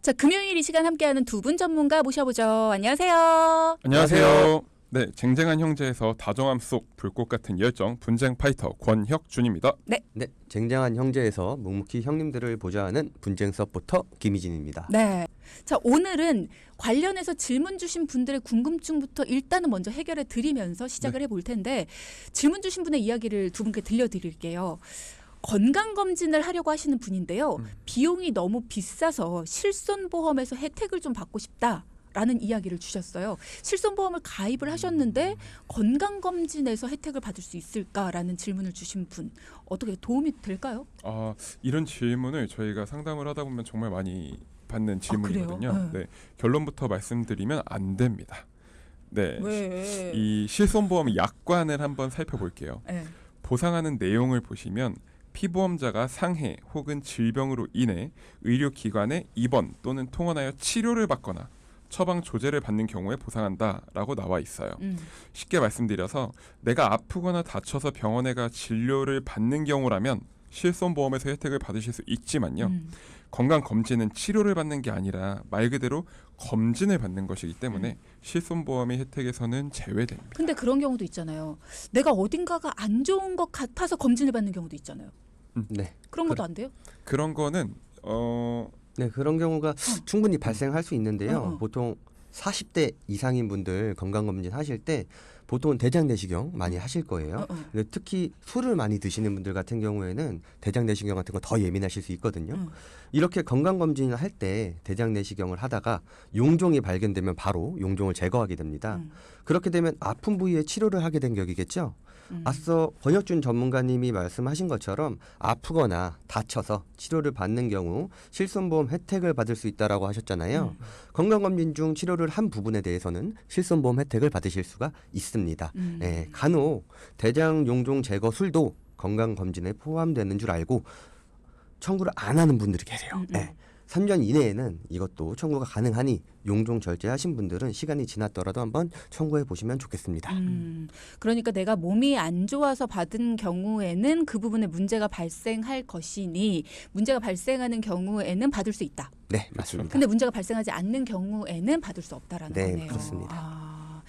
자, 금요일 이 시간 함께하는 두 분 전문가 모셔보죠. 안녕하세요. 안녕하세요. 네, 쟁쟁한 형제에서 다정함 속 불꽃 같은 열정 분쟁 파이터 권혁준입니다. 네, 쟁쟁한 형제에서 묵묵히 형님들을 보좌하는 분쟁 서포터 김희진입니다. 네. 자, 오늘은 관련해서 질문 주신 분들의 궁금증부터 일단은 먼저 해결해 드리면서 시작을 해볼 텐데 질문 주신 분의 이야기를 두 분께 들려드릴게요. 건강검진을 하려고 하시는 분인데요. 비용이 너무 비싸서 실손보험에서 혜택을 좀 받고 싶다라는 이야기를 주셨어요. 실손보험을 가입을 하셨는데 건강검진에서 혜택을 받을 수 있을까라는 질문을 주신 분. 어떻게 도움이 될까요? 이런 질문을 저희가 상담을 하다 보면 정말 많이 받는 질문이거든요. 그래요? 네, 결론부터 말씀드리면 안 됩니다. 네, 왜? 이 실손보험 약관을 한번 살펴볼게요. 네. 보상하는 내용을 보시면 피보험자가 상해 혹은 질병으로 인해 의료기관에 입원 또는 통원하여 치료를 받거나 처방 조제를 받는 경우에 보상한다라고 나와 있어요. 쉽게 말씀드려서 내가 아프거나 다쳐서 병원에 가 진료를 받는 경우라면 실손보험에서 혜택을 받으실 수 있지만요. 건강검진은 치료를 받는 게 아니라 말 그대로 검진을 받는 것이기 때문에 실손보험의 혜택에서는 제외됩니다. 근데 그런 경우도 있잖아요. 내가 어딘가가 안 좋은 것 같아서 검진을 받는 경우도 있잖아요. 네, 그런 것도 안 돼요? 그런 거는 네 그런 경우가 충분히 발생할 수 있는데요. 보통 40대 이상인 분들 건강검진 하실 때 보통은 대장 내시경 많이 하실 거예요. 근데 특히 술을 많이 드시는 분들 같은 경우에는 대장 내시경 같은 거 더 예민하실 수 있거든요. 이렇게 건강검진을 할 때 대장 내시경을 하다가 용종이 발견되면 바로 용종을 제거하게 됩니다. 그렇게 되면 아픈 부위에 치료를 하게 된 격이겠죠. 앞서 권혁준 전문가님이 말씀하신 것처럼 아프거나 다쳐서 치료를 받는 경우 실손보험 혜택을 받을 수 있다라고 하셨잖아요. 건강검진 중 치료를 한 부분에 대해서는 실손보험 혜택을 받으실 수가 있습니다. 간혹 대장 용종 제거 술도 건강검진에 포함되는 줄 알고 청구를 안 하는 분들이 계세요. 3년 이내에는 이것도 청구가 가능하니 용종 절제하신 분들은 시간이 지났더라도 한번 청구해 보시면 좋겠습니다. 그러니까 내가 몸이 안 좋아서 받은 경우에는 그 부분에 문제가 발생할 것이니 문제가 발생하는 경우에는 받을 수 있다. 네, 맞습니다. 근데 문제가 발생하지 않는 경우에는 받을 수 없다라는 네, 거네요. 그렇습니다.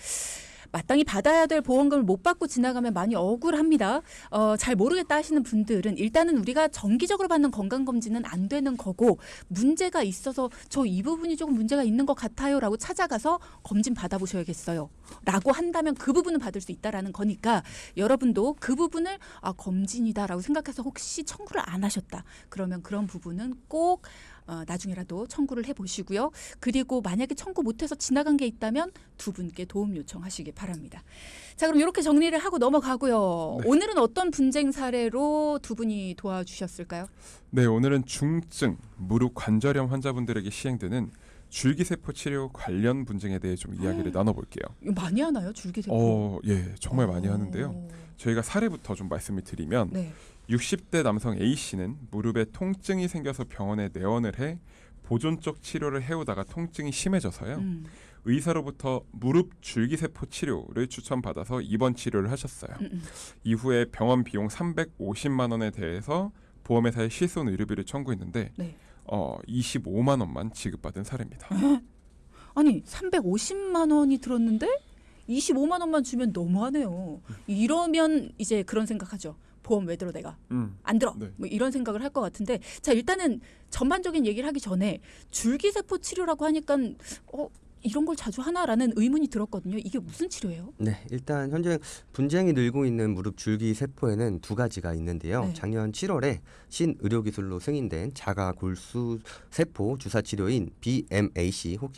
마땅히 받아야 될 보험금을 못 받고 지나가면 많이 억울합니다. 잘 모르겠다 하시는 분들은 일단은 우리가 정기적으로 받는 건강검진은 안 되는 거고 문제가 있어서 저 이 부분이 조금 문제가 있는 것 같아요 라고 찾아가서 검진 받아보셔야겠어요 라고 한다면 그 부분은 받을 수 있다라는 거니까 여러분도 그 부분을 검진이다라고 생각해서 혹시 청구를 안 하셨다 그러면 그런 부분은 꼭 나중에라도 청구를 해보시고요. 그리고 만약에 청구 못해서 지나간 게 있다면 두 분께 도움 요청하시기 바랍니다. 자, 그럼 이렇게 정리를 하고 넘어가고요. 네. 오늘은 어떤 분쟁 사례로 두 분이 도와주셨을까요? 네, 오늘은 중증 무릎 관절염 환자분들에게 시행되는 줄기세포 치료 관련 분쟁에 대해 좀 이야기를 나눠볼게요. 이거 많이 하나요? 줄기세포? 예, 정말 많이 하는데요. 저희가 사례부터 좀 말씀을 드리면 네. 60대 남성 A씨는 무릎에 통증이 생겨서 병원에 내원을 해 보존적 치료를 해오다가 통증이 심해져서요. 의사로부터 무릎 줄기세포 치료를 추천받아서 입원 치료를 하셨어요. 이후에 병원 비용 350만 원에 대해서 보험회사에 실손 의료비를 청구했는데 네. 25만 원만 지급받은 사례입니다. 아니 350만 원이 들었는데 25만 원만 주면 너무하네요. 이러면 이제 그런 생각하죠. 보험 왜 들어 내가 안 들어 네. 뭐 이런 생각을 할 것 같은데 자 일단은 전반적인 얘기를 하기 전에 줄기세포 치료라고 하니까 이런 걸 자주 하나라는 의문이 들었거든요. 이게 무슨 치료예요? 네, 일단 현재 분쟁이 늘고 있는 무릎 줄기 세포에는 두 가지가 있는데요. 네. 작년 7월에 신의료기술로 승인된 자가 골수 세포 주사 치료인 BMAC 혹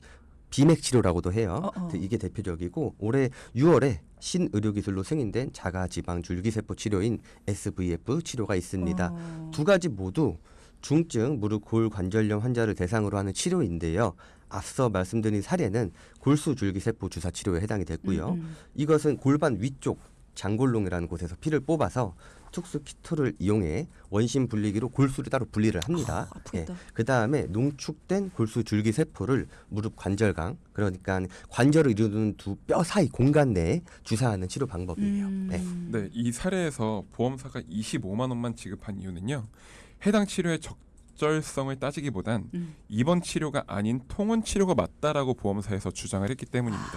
비맥 치료라고도 해요. 이게 대표적이고 올해 6월에 신의료기술로 승인된 자가지방 줄기세포 치료인 SVF 치료가 있습니다. 두 가지 모두 중증 무릎 골관절염 환자를 대상으로 하는 치료인데요. 앞서 말씀드린 사례는 골수줄기세포 주사 치료에 해당이 됐고요. 이것은 골반 위쪽 장골롱이라는 곳에서 피를 뽑아서 특수 키토를 이용해 원심 분리기로 골수를 따로 분리를 합니다. 아프겠다. 그 다음에 농축된 골수 줄기 세포를 무릎 관절강, 그러니까 관절을 이루는 두 뼈 사이 공간 내에 주사하는 치료 방법이에요. 네, 이 사례에서 보험사가 25만 원만 지급한 이유는요. 해당 치료에 적절성을 따지기보단 입원 치료가 아닌 통원 치료가 맞다라고 보험사에서 주장을 했기 때문입니다.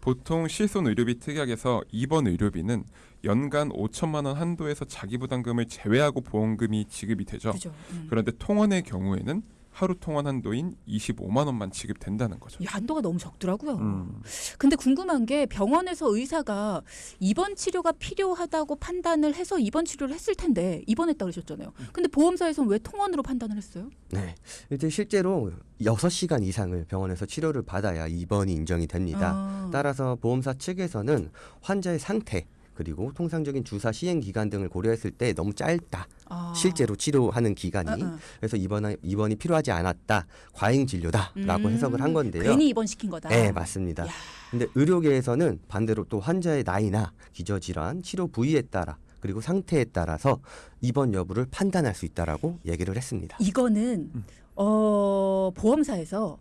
보통 실손 의료비 특약에서 입원 의료비는 연간 5천만 원 한도에서 자기 부담금을 제외하고 보험금이 지급이 되죠. 그죠. 그런데 통원의 경우에는 하루 통원 한도인 25만 원만 지급된다는 거죠. 이 한도가 너무 적더라고요. 근데 궁금한 게 병원에서 의사가 입원 치료가 필요하다고 판단을 해서 입원 치료를 했을 텐데 입원했다 그러셨잖아요. 근데 보험사에서는 왜 통원으로 판단을 했어요? 네, 이제 실제로 6시간 이상을 병원에서 치료를 받아야 입원이 인정이 됩니다. 따라서 보험사 측에서는 환자의 상태 그리고 통상적인 주사 시행 기간 등을 고려했을 때 너무 짧다. 실제로 치료하는 기간이 그래서 입원이 필요하지 않았다. 과잉 진료다라고 해석을 한 건데요. 괜히 입원시킨 거다. 네, 맞습니다. 근데 의료계에서는 반대로 또 환자의 나이나 기저질환, 치료 부위에 따라 그리고 상태에 따라서 입원 여부를 판단할 수 있다라고 얘기를 했습니다. 이거는 보험사에서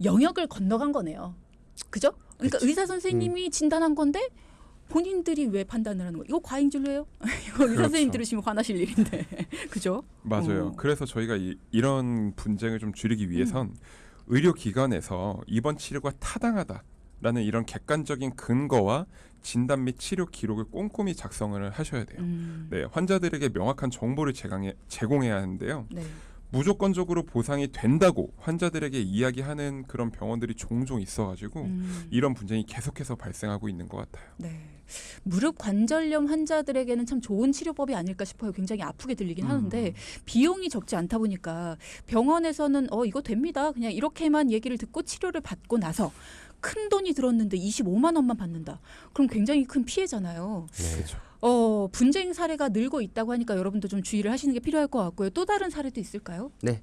영역을 건너간 거네요. 그죠? 그러니까 그치. 의사 선생님이 진단한 건데 본인들이 왜 판단을 하는 거예요? 이거 과잉 진료예요? 이거 의사 선생님 들으시면 화나실 일인데. 그죠? 맞아요. 그래서 저희가 이런 분쟁을 좀 줄이기 위해선 의료기관에서 입원 치료가 타당하다라는 이런 객관적인 근거와 진단 및 치료 기록을 꼼꼼히 작성을 하셔야 돼요. 네, 환자들에게 명확한 정보를 제공해야 하는데요. 네. 무조건적으로 보상이 된다고 환자들에게 이야기하는 그런 병원들이 종종 있어가지고 이런 분쟁이 계속해서 발생하고 있는 것 같아요. 네. 무릎 관절염 환자들에게는 참 좋은 치료법이 아닐까 싶어요. 굉장히 아프게 들리긴 하는데 비용이 적지 않다 보니까 병원에서는 이거 됩니다. 그냥 이렇게만 얘기를 듣고 치료를 받고 나서 큰 돈이 들었는데 25만 원만 받는다. 그럼 굉장히 큰 피해잖아요. 네. 그렇죠. 분쟁 사례가 늘고 있다고 하니까 여러분도 좀 주의를 하시는 게 필요할 것 같고요. 또 다른 사례도 있을까요? 네,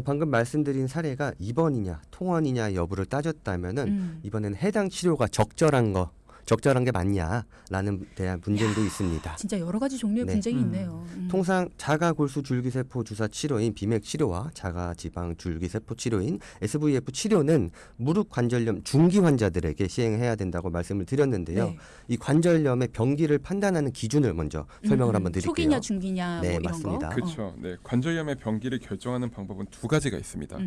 방금 말씀드린 사례가 입원이냐 통원이냐 여부를 따졌다면은 이번에는 해당 치료가 적절한 게 맞냐라는 대한 분쟁도 있습니다. 진짜 여러 가지 종류의 네. 분쟁이 있네요. 통상 자가 골수 줄기세포 주사 치료인 비맥 치료와 자가 지방 줄기세포 치료인 SVF 치료는 무릎 관절염 중기 환자들에게 시행해야 된다고 말씀을 드렸는데요. 네. 이 관절염의 병기를 판단하는 기준을 먼저 설명을 한번 드릴게요. 초기냐 중기냐 네, 뭐 이런 맞습니다. 거. 그렇죠. 네, 관절염의 병기를 결정하는 방법은 두 가지가 있습니다.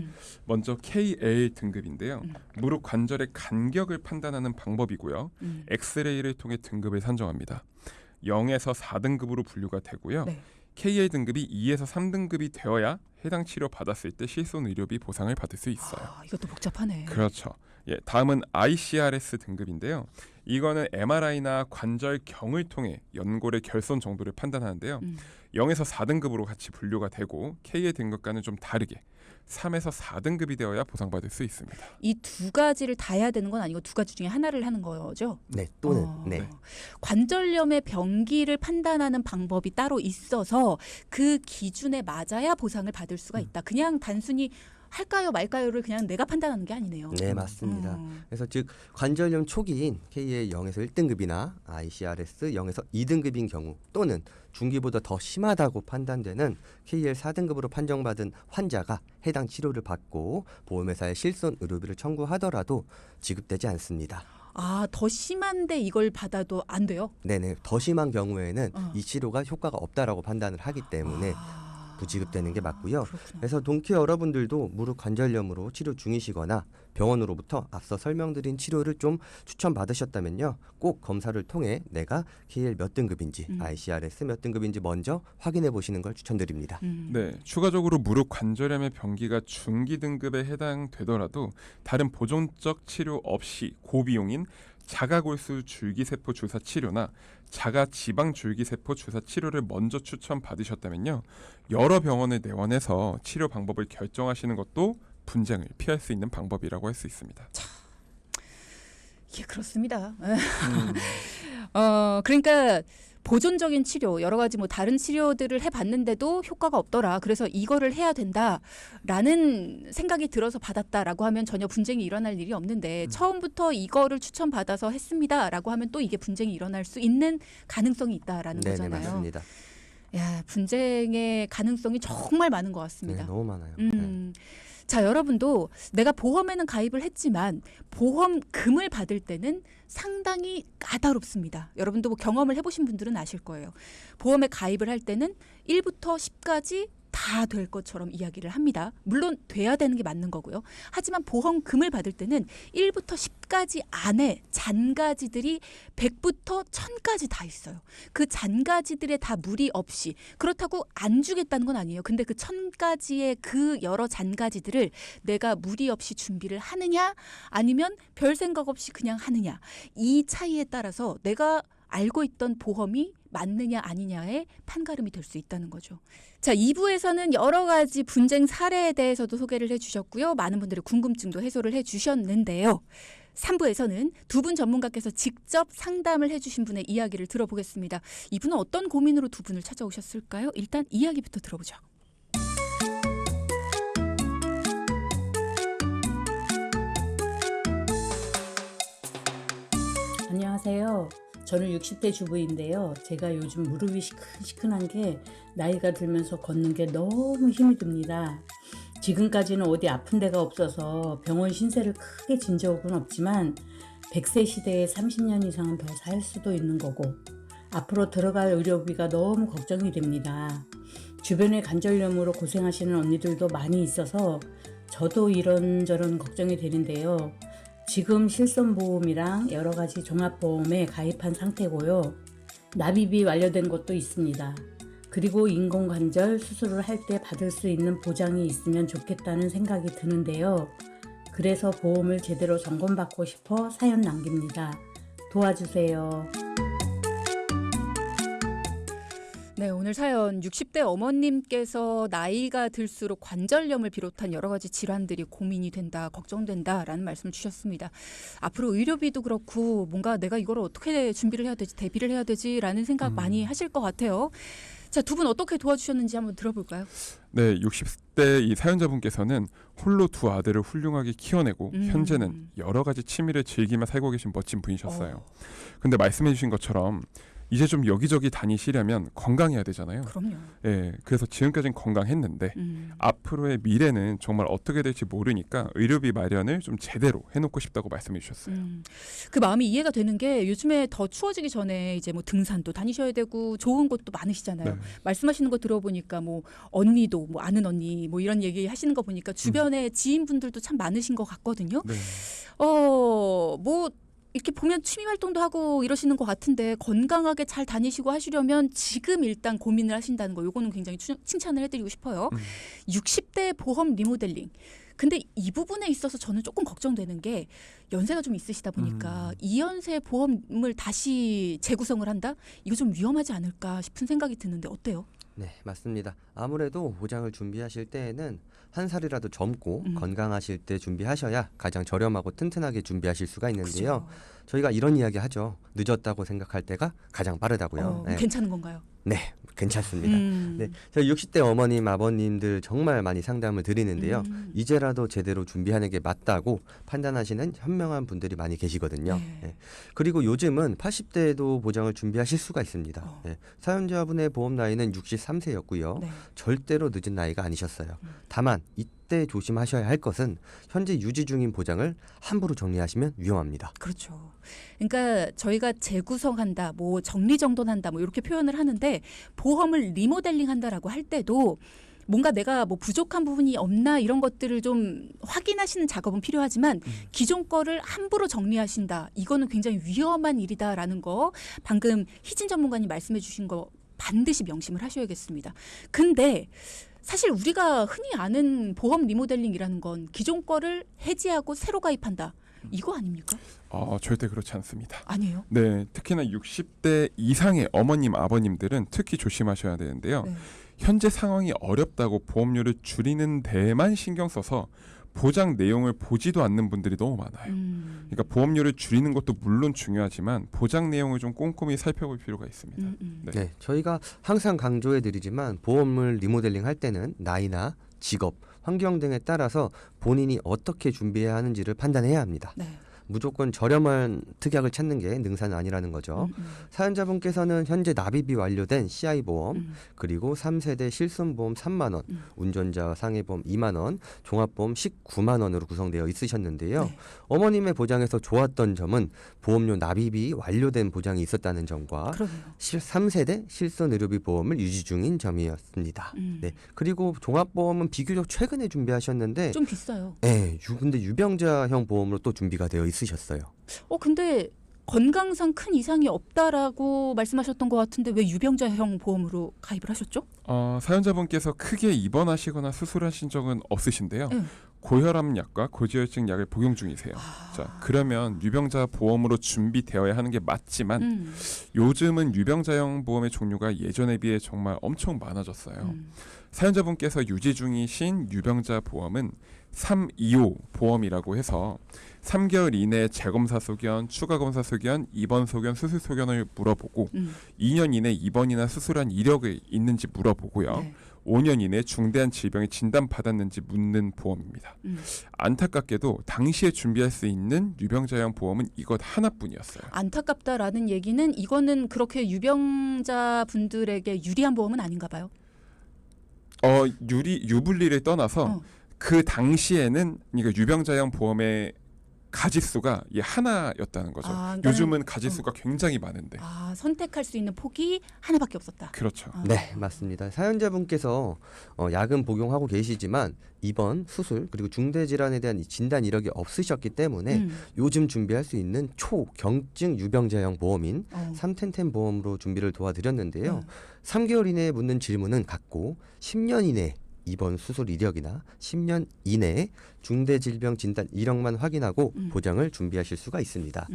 먼저 KL 등급인데요. 무릎 관절의 간격을 판단하는 방법이고요. 엑스레이를 통해 등급을 산정합니다. 0에서 4등급으로 분류가 되고요. 네. KL 등급이 2에서 3등급이 되어야 해당 치료 받았을 때 실손 의료비 보상을 받을 수 있어요. 이것도 복잡하네. 그렇죠. 예, 다음은 ICRS 등급인데요. 이거는 MRI나 관절경을 통해 연골의 결손 정도를 판단하는데요. 0에서 4등급으로 같이 분류가 되고 K의 등급과는 좀 다르게 3에서 4등급이 되어야 보상받을 수 있습니다. 이 두 가지를 다 해야 되는 건 아니고 두 가지 중에 하나를 하는 거죠. 네, 또는 네. 관절염의 병기를 판단하는 방법이 따로 있어서 그 기준에 맞아야 보상을 받을 수가 있다. 그냥 단순히 할까요 말까요를 그냥 내가 판단하는 게 아니네요. 네, 맞습니다. 그래서 즉 관절염 초기인 KL 0에서 1등급이나 ICRS 0에서 2등급인 경우 또는 중기보다 더 심하다고 판단되는 KL 4등급으로 판정받은 환자가 해당 치료를 받고 보험회사에 실손 의료비를 청구하더라도 지급되지 않습니다. 더 심한데 이걸 받아도 안 돼요? 네네, 더 심한 경우에는 이 치료가 효과가 없다라고 판단을 하기 때문에 부지급되는 게 맞고요. 그렇구나. 그래서 동키 여러분들도 무릎 관절염으로 치료 중이시거나 병원으로부터 앞서 설명드린 치료를 좀 추천받으셨다면요. 꼭 검사를 통해 내가 KL 몇 등급인지 ICRS 몇 등급인지 먼저 확인해 보시는 걸 추천드립니다. 네, 추가적으로 무릎 관절염의 병기가 중기 등급에 해당되더라도 다른 보존적 치료 없이 고비용인 자가골수 줄기세포 주사 치료나 자가 지방 줄기세포 주사 치료를 먼저 추천받으셨다면요. 여러 병원을 내원해서 치료 방법을 결정하시는 것도 분쟁을 피할 수 있는 방법이라고 할 수 있습니다. 예, 그렇습니다. 그러니까 보존적인 치료 여러 가지 뭐 다른 치료들을 해봤는데도 효과가 없더라. 그래서 이거를 해야 된다라는 생각이 들어서 받았다라고 하면 전혀 분쟁이 일어날 일이 없는데 처음부터 이거를 추천받아서 했습니다라고 하면 또 이게 분쟁이 일어날 수 있는 가능성이 있다라는 네네, 거잖아요. 맞습니다. 야, 분쟁의 가능성이 정말 많은 것 같습니다. 네, 너무 많아요. 자, 여러분도 내가 보험에는 가입을 했지만 보험금을 받을 때는 상당히 까다롭습니다. 여러분도 뭐 경험을 해보신 분들은 아실 거예요. 보험에 가입을 할 때는 1부터 10까지 다 될 것처럼 이야기를 합니다. 물론 돼야 되는 게 맞는 거고요. 하지만 보험금을 받을 때는 1부터 10가지 안에 잔가지들이 100부터 1000까지 다 있어요. 그 잔가지들에 다 무리 없이 그렇다고 안 주겠다는 건 아니에요. 근데 그 1000가지의 그 여러 잔가지들을 내가 무리 없이 준비를 하느냐 아니면 별 생각 없이 그냥 하느냐 이 차이에 따라서 내가 알고 있던 보험이 맞느냐 아니냐의 판가름이 될 수 있다는 거죠. 자, 2부에서는 여러 가지 분쟁 사례에 대해서도 소개를 해주셨고요. 많은 분들의 궁금증도 해소를 해주셨는데요. 3부에서는 두 분 전문가께서 직접 상담을 해주신 분의 이야기를 들어보겠습니다. 이분은 어떤 고민으로 두 분을 찾아오셨을까요? 일단 이야기부터 들어보죠. 안녕하세요. 저는 60대 주부인데요. 제가 요즘 무릎이 시큰시큰한 게 나이가 들면서 걷는 게 너무 힘이 듭니다. 지금까지는 어디 아픈 데가 없어서 병원 신세를 크게 진 적은 없지만 100세 시대에 30년 이상은 더 살 수도 있는 거고 앞으로 들어갈 의료비가 너무 걱정이 됩니다. 주변에 관절염으로 고생하시는 언니들도 많이 있어서 저도 이런저런 걱정이 되는데요. 지금 실손보험이랑 여러 가지 종합보험에 가입한 상태고요. 납입이 완료된 것도 있습니다. 그리고 인공관절 수술을 할 때 받을 수 있는 보장이 있으면 좋겠다는 생각이 드는데요. 그래서 보험을 제대로 점검받고 싶어 사연 남깁니다. 도와주세요. 네, 오늘 사연 60대 어머님께서 나이가 들수록 관절염을 비롯한 여러 가지 질환들이 고민이 된다, 걱정된다라는 말씀을 주셨습니다. 앞으로 의료비도 그렇고 뭔가 내가 이걸 어떻게 준비를 해야 되지, 대비를 해야 되지라는 생각 많이 하실 것 같아요. 자, 두 분 어떻게 도와주셨는지 한번 들어볼까요? 네, 60대 이 사연자분께서는 홀로 두 아들을 훌륭하게 키워내고 현재는 여러 가지 취미를 즐기며 살고 계신 멋진 분이셨어요. 근데 말씀해주신 것처럼 이제 좀 여기저기 다니시려면 건강해야 되잖아요. 그럼요. 예, 그래서 지금까지는 건강했는데 앞으로의 미래는 정말 어떻게 될지 모르니까 의료비 마련을 좀 제대로 해놓고 싶다고 말씀해 주셨어요. 그 마음이 이해가 되는 게 요즘에 더 추워지기 전에 이제 뭐 등산도 다니셔야 되고 좋은 곳도 많으시잖아요. 네. 말씀하시는 거 들어보니까 뭐 언니도 뭐 아는 언니 뭐 이런 얘기 하시는 거 보니까 주변에 지인분들도 참 많으신 것 같거든요. 네. 뭐 이렇게 보면 취미 활동도 하고 이러시는 것 같은데 건강하게 잘 다니시고 하시려면 지금 일단 고민을 하신다는 거 요거는 굉장히 칭찬을 해드리고 싶어요. 60대 보험 리모델링. 근데 이 부분에 있어서 저는 조금 걱정되는 게 연세가 좀 있으시다 보니까 이연세 보험을 다시 재구성을 한다? 이거 좀 위험하지 않을까 싶은 생각이 드는데 어때요? 네, 맞습니다. 아무래도 보장을 준비하실 때에는 한 살이라도 젊고 건강하실 때 준비하셔야 가장 저렴하고 튼튼하게 준비하실 수가 있는데요. 그렇죠. 저희가 이런 이야기 하죠. 늦었다고 생각할 때가 가장 빠르다고요. 네. 괜찮은 건가요? 네, 괜찮습니다. 네, 저희 60대 어머님, 아버님들 정말 많이 상담을 드리는데요. 이제라도 제대로 준비하는 게 맞다고 판단하시는 현명한 분들이 많이 계시거든요. 네. 네. 그리고 요즘은 80대에도 보장을 준비하실 수가 있습니다. 네. 사연자분의 보험 나이는 63세였고요. 네. 절대로 늦은 나이가 아니셨어요. 다만 이때 조심하셔야 할 것은 현재 유지 중인 보장을 함부로 정리하시면 위험합니다. 그렇죠. 그러니까 저희가 재구성한다, 뭐 정리정돈한다, 뭐 이렇게 표현을 하는데 보험을 리모델링한다라고 할 때도 뭔가 내가 뭐 부족한 부분이 없나 이런 것들을 좀 확인하시는 작업은 필요하지만 기존 거를 함부로 정리하신다. 이거는 굉장히 위험한 일이다라는 거 방금 희진 전문가님 말씀해 주신 거 반드시 명심을 하셔야겠습니다. 근데 사실 우리가 흔히 아는 보험 리모델링이라는 건 기존 거를 해지하고 새로 가입한다. 이거 아닙니까? 절대 그렇지 않습니다. 아니에요. 네, 특히나 60대 이상의 어머님, 아버님들은 특히 조심하셔야 되는데요. 네. 현재 상황이 어렵다고 보험료를 줄이는 데만 신경 써서 보장 내용을 보지도 않는 분들이 너무 많아요. 그러니까 보험료를 줄이는 것도 물론 중요하지만 보장 내용을 좀 꼼꼼히 살펴볼 필요가 있습니다. 네. 네, 저희가 항상 강조해드리지만 보험을 리모델링 할 때는 나이나 직업, 환경 등에 따라서 본인이 어떻게 준비해야 하는지를 판단해야 합니다. 네. 무조건 저렴한 특약을 찾는 게 능사는 아니라는 거죠. 사연자분께서는 현재 납입이 완료된 CI보험 그리고 3세대 실손보험 3만 원, 운전자 상해보험 2만 원, 종합보험 19만 원으로 구성되어 있으셨는데요. 네. 어머님의 보장에서 좋았던 점은 보험료 납입이 완료된 보장이 있었다는 점과 그러네요. 3세대 실손의료비 보험을 유지 중인 점이었습니다. 네. 그리고 종합보험은 비교적 최근에 준비하셨는데 좀 비싸요. 네, 근데 유병자형 보험으로 또 준비가 되어 있으셨어요. 근데 건강상 큰 이상이 없다라고 말씀하셨던 것 같은데 왜 유병자형 보험으로 가입을 하셨죠? 사연자분께서 크게 입원하시거나 수술하신 적은 없으신데요. 네. 고혈압 약과 고지혈증 약을 복용 중이세요. 자, 그러면 유병자 보험으로 준비되어야 하는 게 맞지만 요즘은 유병자형 보험의 종류가 예전에 비해 정말 엄청 많아졌어요. 사연자분께서 유지 중이신 유병자 보험은 325 보험이라고 해서 3개월 이내 재검사 소견, 추가 검사 소견, 입원 소견, 수술 소견을 물어보고 2년 이내 입원이나 수술한 이력이 있는지 물어보고요. 네. 5년 이내 중대한 질병에 진단받았는지 묻는 보험입니다. 안타깝게도 당시에 준비할 수 있는 유병자형 보험은 이것 하나뿐이었어요. 안타깝다라는 얘기는 이거는 그렇게 유병자 분들에게 유리한 보험은 아닌가 봐요. 유불리를 떠나서 그 당시에는 그러니까 유병자형 보험의 가짓수가 하나였다는 거죠. 그러니까는, 요즘은 가짓수가 굉장히 많은데. 선택할 수 있는 폭이 하나밖에 없었다. 그렇죠. 네, 맞습니다. 사연자분께서 약은 복용하고 계시지만 입원, 수술 그리고 중대 질환에 대한 이 진단 이력이 없으셨기 때문에 요즘 준비할 수 있는 초경증 유병자형 보험인 3텐텐 보험으로 준비를 도와드렸는데요. 3개월 이내에 묻는 질문은 같고 10년 이내에 입원 수술 이력이나 10년 이내에 중대 질병 진단 이력만 확인하고 보장을 준비하실 수가 있습니다.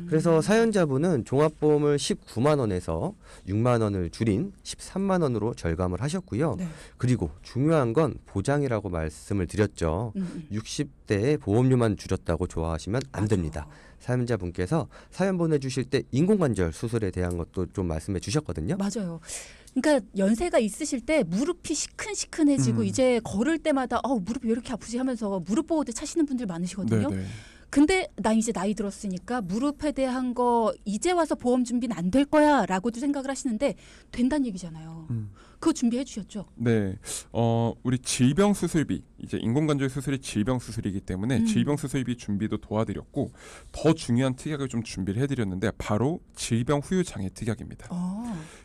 그래서 사연자분은 종합보험을 19만 원에서 6만 원을 줄인 13만 원으로 절감을 하셨고요. 네. 그리고 중요한 건 보장이라고 말씀을 드렸죠. 60대에 보험료만 줄였다고 좋아하시면 안 됩니다. 사연자분께서 사연 보내주실 때 인공관절 수술에 대한 것도 좀 말씀해 주셨거든요. 맞아요. 그러니까 연세가 있으실 때 무릎이 시큰시큰해지고 이제 걸을 때마다 무릎이 왜 이렇게 아프지 하면서 무릎 보호대 차시는 분들 많으시거든요. 네네. 근데 나 이제 나이 들었으니까 무릎에 대한 거 이제 와서 보험 준비는 안 될 거야 라고도 생각을 하시는데 된다는 얘기잖아요. 그거 준비해 주셨죠? 네, 우리 질병 수술비 이제 인공관절 수술이 질병 수술이기 때문에 질병 수술비 준비도 도와드렸고 더 중요한 특약을 좀 준비를 해드렸는데 바로 질병 후유 장애 특약입니다.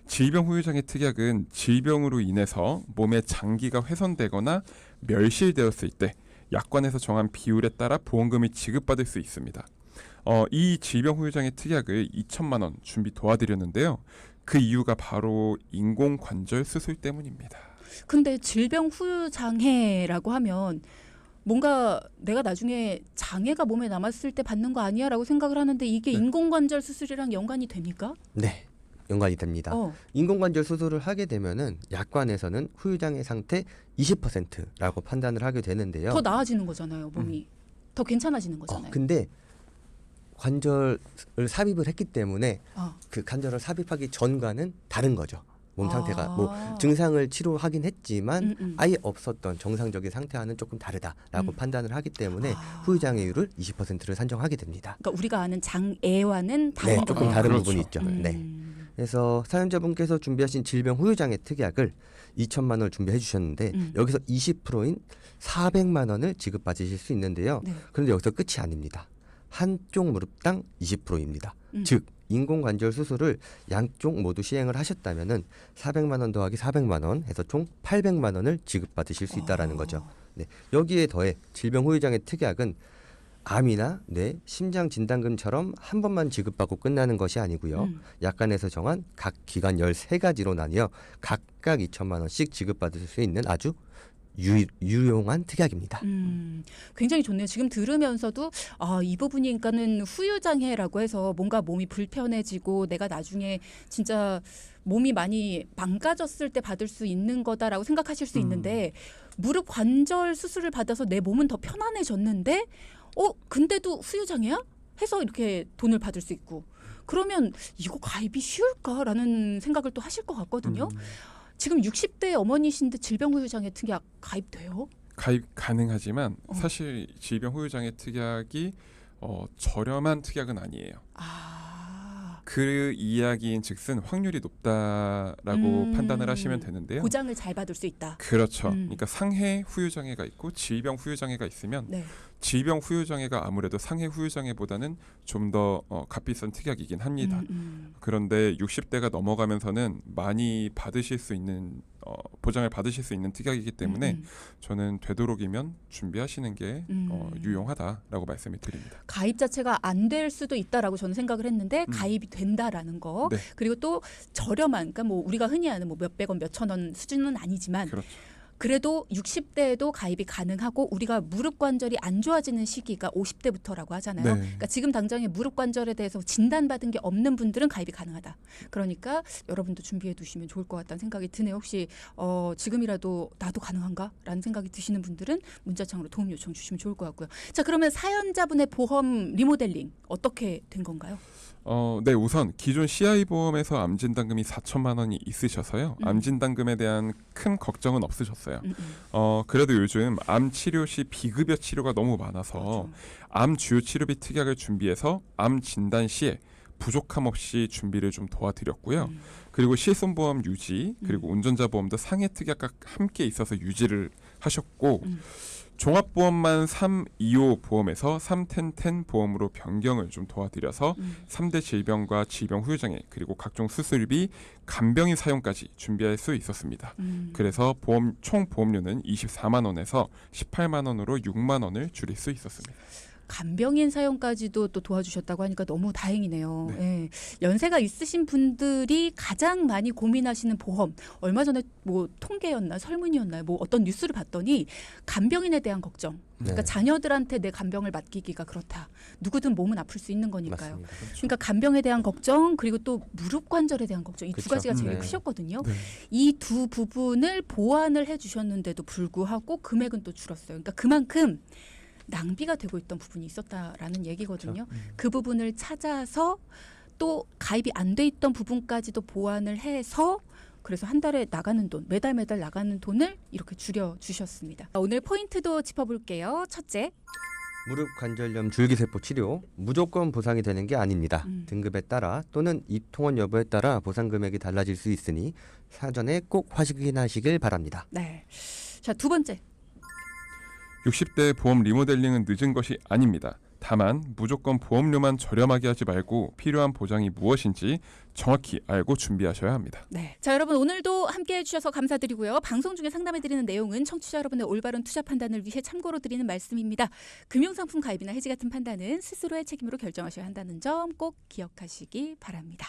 질병 후유 장애 특약은 질병으로 인해서 몸의 장기가 훼손되거나 멸실되었을 때 약관에서 정한 비율에 따라 보험금이 지급받을 수 있습니다. 이 질병 후유 장애 특약을 2천만 원 준비 도와드렸는데요. 그 이유가 바로 인공관절 수술 때문입니다. 근데 질병 후유 장애라고 하면 뭔가 내가 나중에 장애가 몸에 남았을 때 받는 거 아니야라고 생각을 하는데 이게 인공관절 수술이랑 연관이 됩니까? 네, 연관이 됩니다. 인공관절 수술을 하게 되면은 약관에서는 후유장애 상태 20%라고 판단을 하게 되는데요. 더 나아지는 거잖아요, 몸이. 더 괜찮아지는 거잖아요. 근데 관절을 삽입을 했기 때문에 그 관절을 삽입하기 전과는 다른 거죠. 몸 상태가 뭐 증상을 치료하긴 했지만 아예 없었던 정상적인 상태와는 조금 다르다라고 판단을 하기 때문에 후유장애율을 20%를 산정하게 됩니다. 그러니까 우리가 아는 장애와는 다른 네, 조금 다른 그렇죠. 부분이 있죠. 네. 그래서 사연자분께서 준비하신 질병 후유장애 특약을 2천만 원을 준비해 주셨는데 여기서 20%인 400만 원을 지급받으실 수 있는데요. 네. 그런데 여기서 끝이 아닙니다. 한쪽 무릎당 20%입니다. 즉 인공관절 수술을 양쪽 모두 시행을 하셨다면은 400만 원 더하기 400만 원 해서 총 800만 원을 지급받으실 수 있다라는 거죠. 네. 여기에 더해 질병 후유장애 특약은 암이나 뇌, 심장 진단금처럼 한 번만 지급받고 끝나는 것이 아니고요. 약관에서 정한 각 기간 13가지로 나뉘어 각각 2천만 원씩 지급받을 수 있는 아주 유용한 특약입니다. 굉장히 좋네요. 지금 들으면서도 이 부분이 그러니까는 후유장애라고 해서 뭔가 몸이 불편해지고 내가 나중에 진짜 몸이 많이 망가졌을 때 받을 수 있는 거다라고 생각하실 수 있는데 무릎 관절 수술을 받아서 내 몸은 더 편안해졌는데 근데도 후유장애야? 해서 이렇게 돈을 받을 수 있고 그러면 이거 가입이 쉬울까라는 생각을 또 하실 것 같거든요. 지금 60대 어머니신데 질병 후유장애 특약 가입돼요? 가입 가능하지만 사실 질병 후유 장애 특약이 저렴한 특약은 아니에요. 아, 그 이야기인즉슨 확률이 높다라고 판단을 하시면 되는데요. 보장을 잘 받을 수 있다. 그렇죠. 그러니까 상해 후유 장애가 있고 질병 후유 장애가 있으면 네. 질병 후유 장애가 아무래도 상해 후유 장애보다는 좀 더 값비싼 특약이긴 합니다. 그런데 60대가 넘어가면서는 많이 받으실 수 있는 보장을 받으실 수 있는 특약이기 때문에 저는 되도록이면 준비하시는 게 유용하다라고 말씀을 드립니다. 가입 자체가 안 될 수도 있다라고 저는 생각을 했는데 가입이 된다라는 거. 네. 그리고 또 저렴한, 그러니까 뭐 우리가 흔히 아는 뭐 몇백 원, 몇천 원 수준은 아니지만 그렇죠. 그래도 60대에도 가입이 가능하고 우리가 무릎 관절이 안 좋아지는 시기가 50대부터라고 하잖아요. 네. 그러니까 지금 당장에 무릎 관절에 대해서 진단받은 게 없는 분들은 가입이 가능하다. 그러니까 여러분도 준비해 두시면 좋을 것 같다는 생각이 드네요. 혹시 지금이라도 나도 가능한가라는 생각이 드시는 분들은 문자창으로 도움 요청 주시면 좋을 것 같고요. 자, 그러면 사연자분의 보험 리모델링 어떻게 된 건가요? 네, 우선 기존 CI 보험에서 암 진단금이 4천만 원이 있으셔서요. 암 진단금에 대한 큰 걱정은 없으셨어요. 그래도 요즘 암 치료 시 비급여 치료가 너무 많아서 그렇죠. 암 주요 치료비 특약을 준비해서 암 진단 시에 부족함 없이 준비를 좀 도와드렸고요. 그리고 실손보험 유지 그리고 운전자 보험도 상해 특약과 함께 있어서 유지를 하셨고 종합보험만 325 보험에서 31010 보험으로 변경을 좀 도와드려서 3대 질병과 질병 후유장애 그리고 각종 수술비, 간병인 사용까지 준비할 수 있었습니다. 그래서 총 보험료는 24만 원에서 18만 원으로 6만 원을 줄일 수 있었습니다. 간병인 사용까지도 또 도와주셨다고 하니까 너무 다행이네요. 예. 연세가 있으신 분들이 가장 많이 고민하시는 보험, 얼마 전에 뭐 통계였나 설문이었나요? 뭐 어떤 뉴스를 봤더니 간병인에 대한 걱정. 그러니까 네. 자녀들한테 내 간병을 맡기기가 그렇다. 누구든 몸은 아플 수 있는 거니까요. 맞습니다. 그러니까 간병에 대한 걱정 그리고 또 무릎 관절에 대한 걱정 이 두 그쵸. 가지가 제일 네. 크셨거든요. 네. 이 두 부분을 보완을 해주셨는데도 불구하고 금액은 또 줄었어요. 그러니까 그만큼 낭비가 되고 있던 부분이 있었다라는 얘기거든요. 그 부분을 찾아서 또 가입이 안 돼 있던 부분까지도 보완을 해서 그래서 한 달에 나가는 돈, 매달 나가는 돈을 이렇게 줄여 주셨습니다. 오늘 포인트도 짚어볼게요. 첫째, 무릎 관절염 줄기세포 치료 무조건 보상이 되는 게 아닙니다. 등급에 따라 또는 입통원 여부에 따라 보상 금액이 달라질 수 있으니 사전에 꼭 확인하시길 바랍니다. 네. 자, 두 번째. 60대 보험 리모델링은 늦은 것이 아닙니다. 다만 무조건 보험료만 저렴하게 하지 말고 필요한 보장이 무엇인지 정확히 알고 준비하셔야 합니다. 네. 자, 여러분 오늘도 함께해 주셔서 감사드리고요. 방송 중에 상담해 드리는 내용은 청취자 여러분의 올바른 투자 판단을 위해 참고로 드리는 말씀입니다. 금융상품 가입이나 해지 같은 판단은 스스로의 책임으로 결정하셔야 한다는 점 꼭 기억하시기 바랍니다.